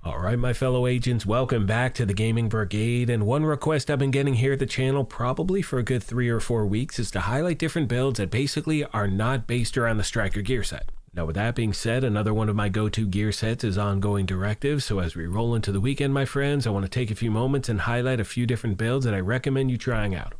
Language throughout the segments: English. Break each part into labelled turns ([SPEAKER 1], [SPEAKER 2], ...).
[SPEAKER 1] Alright my fellow agents, welcome back to the Gaming Brigade, and one request I've been getting here at the channel probably for a good 3 or 4 weeks is to highlight different builds that basically are not based around the Striker gear set. Now with that being said, another one of my go-to gear sets is Ongoing Directive, so as we roll into the weekend my friends, I want to take a few moments and highlight a few different builds that I recommend you trying out.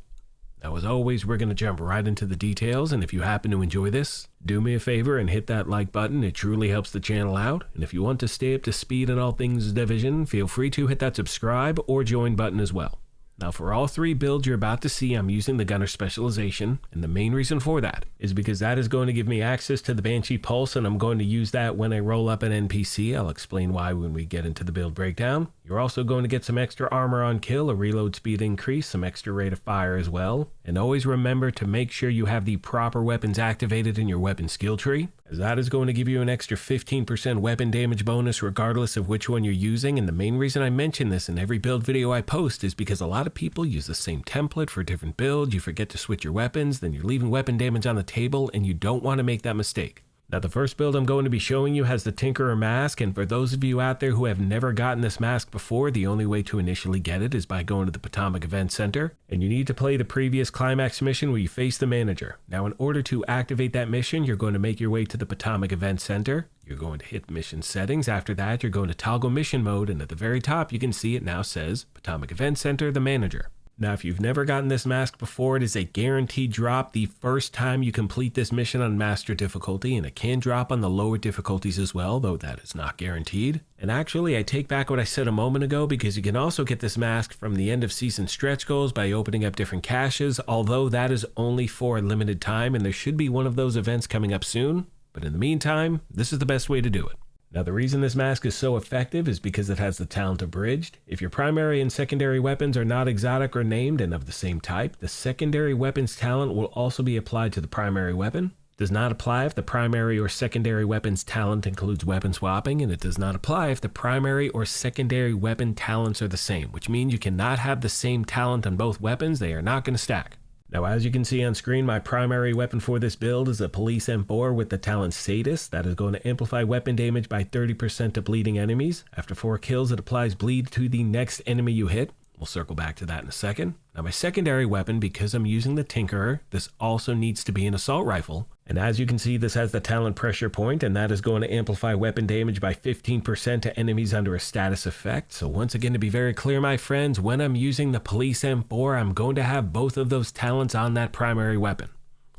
[SPEAKER 1] Now as always, we're going to jump right into the details, and if you happen to enjoy this, do me a favor and hit that like button. It truly helps the channel out, and if you want to stay up to speed on all things Division, feel free to hit that subscribe or join button as well. Now for all 3 builds you're about to see, I'm using the Gunner Specialization, and the main reason for that is because that is going to give me access to the Banshee Pulse, and I'm going to use that when I roll up an NPC. I'll explain why when we get into the build breakdown. You're also going to get some extra armor on kill, a reload speed increase, some extra rate of fire as well, and always remember to make sure you have the proper weapons activated in your weapon skill tree, as that is going to give you an extra 15% weapon damage bonus regardless of which one you're using. And the main reason I mention this in every build video I post is because a lot of people use the same template for different builds. You forget to switch your weapons, then you're leaving weapon damage on the table, and you don't want to make that mistake. Now the first build I'm going to be showing you has the Tinkerer mask, and for those of you out there who have never gotten this mask before, the only way to initially get it is by going to the Potomac Event Center, and you need to play the previous climax mission where you face the manager. Now in order to activate that mission, you're going to make your way to the Potomac Event Center. You're going to hit mission settings. After that, you're going to toggle mission mode, and at the very top you can see it now says Potomac Event Center, the manager. Now, if you've never gotten this mask before, it is a guaranteed drop the first time you complete this mission on Master difficulty, and it can drop on the lower difficulties as well, though that is not guaranteed. And actually, I take back what I said a moment ago, because you can also get this mask from the end of season stretch goals by opening up different caches, although that is only for a limited time, and there should be one of those events coming up soon. But in the meantime, this is the best way to do it. Now the reason this mask is so effective is because it has the talent Abridged. If your primary and secondary weapons are not exotic or named and of the same type, the secondary weapon's talent will also be applied to the primary weapon. It does not apply if the primary or secondary weapon's talent includes weapon swapping, and it does not apply if the primary or secondary weapon talents are the same, which means you cannot have the same talent on both weapons. They are not going to stack. Now as you can see on screen, my primary weapon for this build is a Police M4 with the talent Sadist. That is going to amplify weapon damage by 30% to bleeding enemies. After 4 kills, it applies bleed to the next enemy you hit. We'll circle back to that in a second. Now my secondary weapon, because I'm using the Tinkerer, this also needs to be an assault rifle. And as you can see, this has the talent Pressure Point, and that is going to amplify weapon damage by 15% to enemies under a status effect. So once again, to be very clear my friends, when I'm using the Police M4, I'm going to have both of those talents on that primary weapon.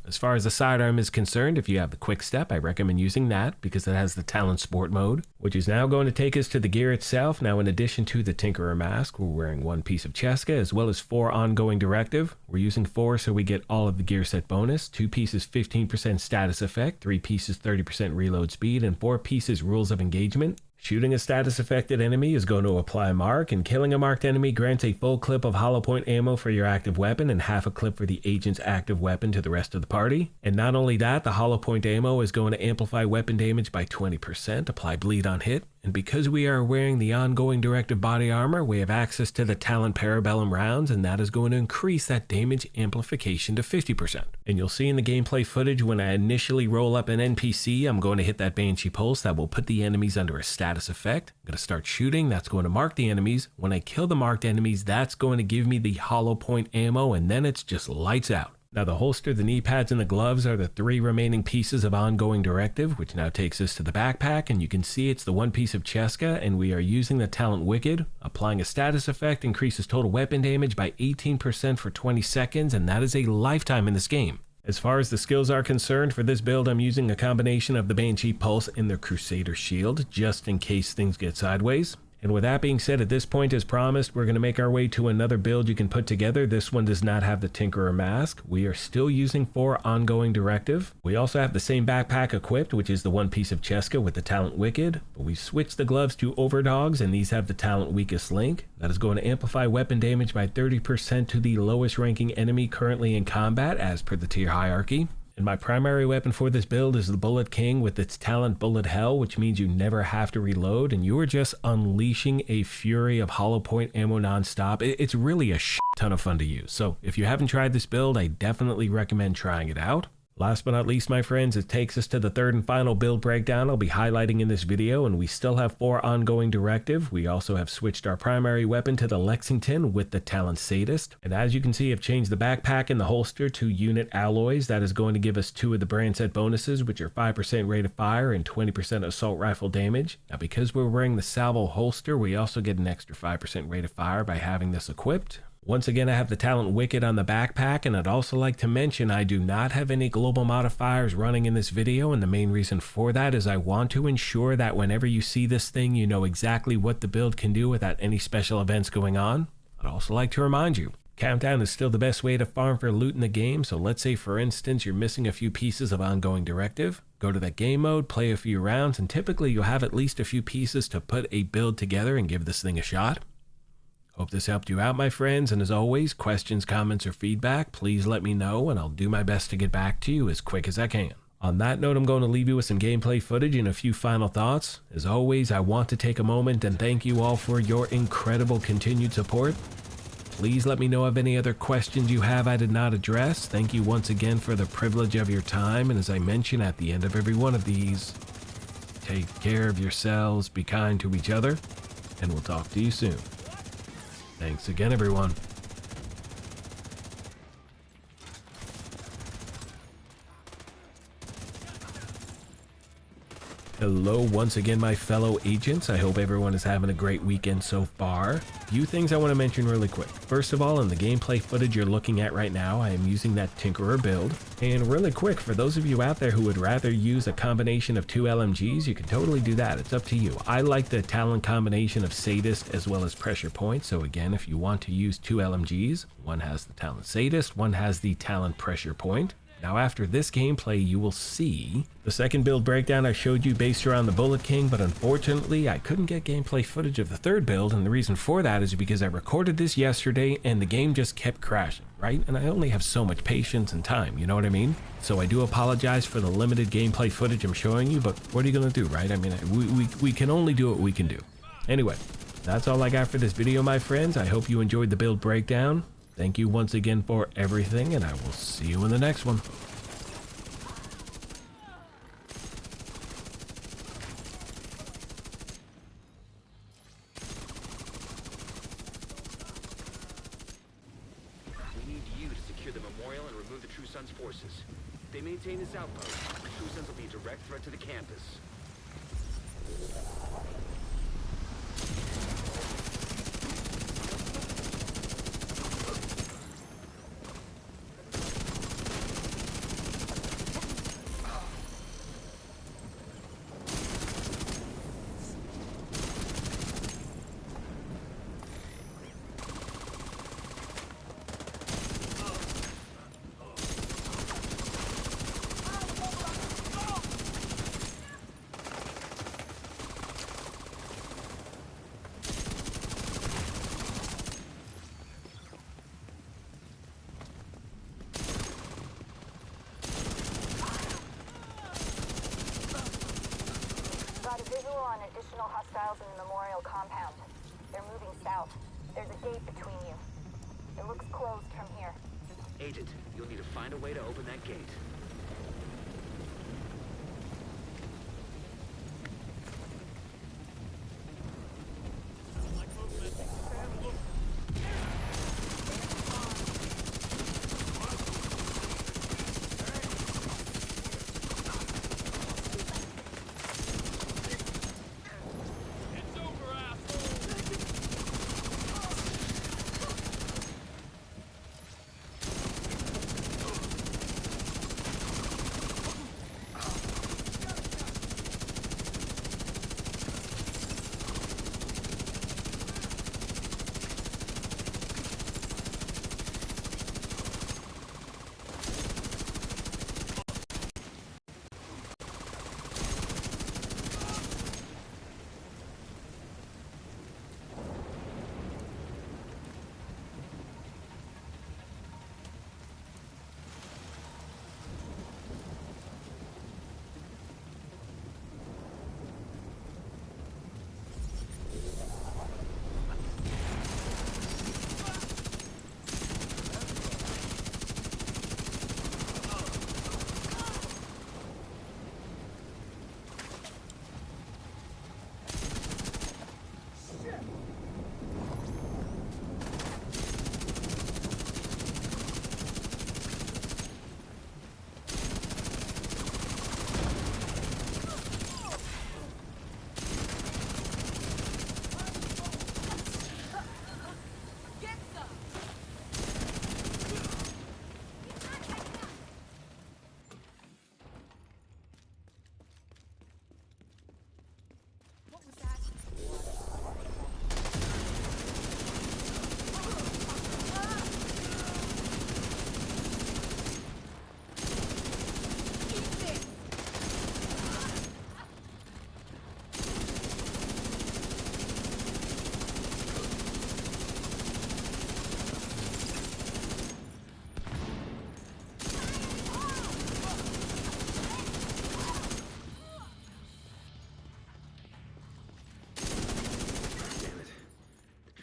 [SPEAKER 1] As far as the sidearm is concerned, if you have the Quick Step, I recommend using that because it has the talent Sport mode, which is now going to take us to the gear itself. Now in addition to the Tinkerer mask, we're wearing 1 piece of Cheska as well as 4 Ongoing Directive. We're using 4 so we get all of the gear set bonus, 2 pieces 15% status effect, 3 pieces 30% reload speed, and 4 pieces rules of engagement. Shooting a status affected enemy is going to apply mark, and killing a marked enemy grants a full clip of hollow point ammo for your active weapon and half a clip for the agent's active weapon to the rest of the party. And not only that, the hollow point ammo is going to amplify weapon damage by 20%, apply bleed on hit, and because we are wearing the Ongoing Directive body armor, we have access to the talent Parabellum rounds, and that is going to increase that damage amplification to 50%. And you'll see in the gameplay footage when I initially roll up an NPC, I'm going to hit that Banshee Pulse that will put the enemies under a status effect. I'm going to start shooting, that's going to mark the enemies. When I kill the marked enemies, that's going to give me the hollow point ammo, and then it's just lights out. Now the holster, the knee pads, and the gloves are the 3 remaining pieces of Ongoing Directive, which now takes us to the backpack, and you can see it's the 1 piece of Cheska, and we are using the talent Wicked. Applying a status effect increases total weapon damage by 18% for 20 seconds, and that is a lifetime in this game. As far as the skills are concerned, for this build I'm using a combination of the Banshee Pulse and the Crusader Shield, just in case things get sideways. And with that being said, at this point, as promised, we're going to make our way to another build you can put together. This one does not have the Tinkerer mask. We are still using 4 Ongoing Directive. We also have the same backpack equipped, which is the 1 piece of Cheska with the talent Wicked. But we've switched the gloves to Overdogs, and these have the talent Weakest Link. That is going to amplify weapon damage by 30% to the lowest ranking enemy currently in combat as per the tier hierarchy. And my primary weapon for this build is the Bullet King with its talent Bullet Hell, which means you never have to reload and you are just unleashing a fury of hollow point ammo non-stop. It's really a shit ton of fun to use. So if you haven't tried this build, I definitely recommend trying it out. Last but not least, my friends, it takes us to the third and final build breakdown I'll be highlighting in this video, and we still have 4 ongoing directive. We also have switched our primary weapon to the Lexington with the Talent Sadist. And as you can see, I've changed the backpack and the holster to unit alloys. That is going to give us 2 of the brand set bonuses, which are 5% rate of fire and 20% assault rifle damage. Now, because we're wearing the salvo holster, we also get an extra 5% rate of fire by having this equipped. Once again, I have the Talent Wicked on the backpack, and I'd also like to mention I do not have any global modifiers running in this video, and the main reason for that is I want to ensure that whenever you see this thing, you know exactly what the build can do without any special events going on. I'd also like to remind you, Countdown is still the best way to farm for loot in the game, so let's say for instance you're missing a few pieces of ongoing directive. Go to that game mode, play a few rounds, and typically you'll have at least a few pieces to put a build together and give this thing a shot. Hope this helped you out, my friends, and as always, questions, comments, or feedback, please let me know, and I'll do my best to get back to you as quick as I can. On that note, I'm going to leave you with some gameplay footage and a few final thoughts. As always, I want to take a moment and thank you all for your incredible continued support. Please let me know of any other questions you have I did not address. Thank you once again for the privilege of your time, and as I mention at the end of every one of these, take care of yourselves, be kind to each other, and we'll talk to you soon. Thanks again, everyone. Hello once again, my fellow agents. I hope everyone is having a great weekend so far. Few things I want to mention really quick. First of all, in the gameplay footage you're looking at right now, I am using that Tinkerer build. And really quick, for those of you out there who would rather use a combination of 2 LMGs, you can totally do that. It's up to you. I like the talent combination of Sadist as well as Pressure Point. So again, if you want to use 2 LMGs, one has the Talent Sadist, one has the Talent Pressure Point. Now after this gameplay, you will see the second build breakdown I showed you based around the Bullet King, but unfortunately I couldn't get gameplay footage of the third build, and the reason for that is because I recorded this yesterday and the game just kept crashing, right? And I only have so much patience and time, you know what I mean? So I do apologize for the limited gameplay footage I'm showing you, but what are you gonna do, right? I mean, we can only do what we can do. Anyway, that's all I got for this video, my friends. I hope you enjoyed the build breakdown. Thank you once again for everything, and I will see you in the next one.
[SPEAKER 2] We need you to secure the memorial and remove the True Sons forces. If they maintain this outpost, the True Sons will be a direct threat to the campus.
[SPEAKER 3] Got a visual on additional hostiles in the memorial compound. They're moving south. There's a gate between you. It looks closed from here.
[SPEAKER 2] Agent, you'll need to find a way to open that gate.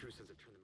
[SPEAKER 2] True Sons have turned the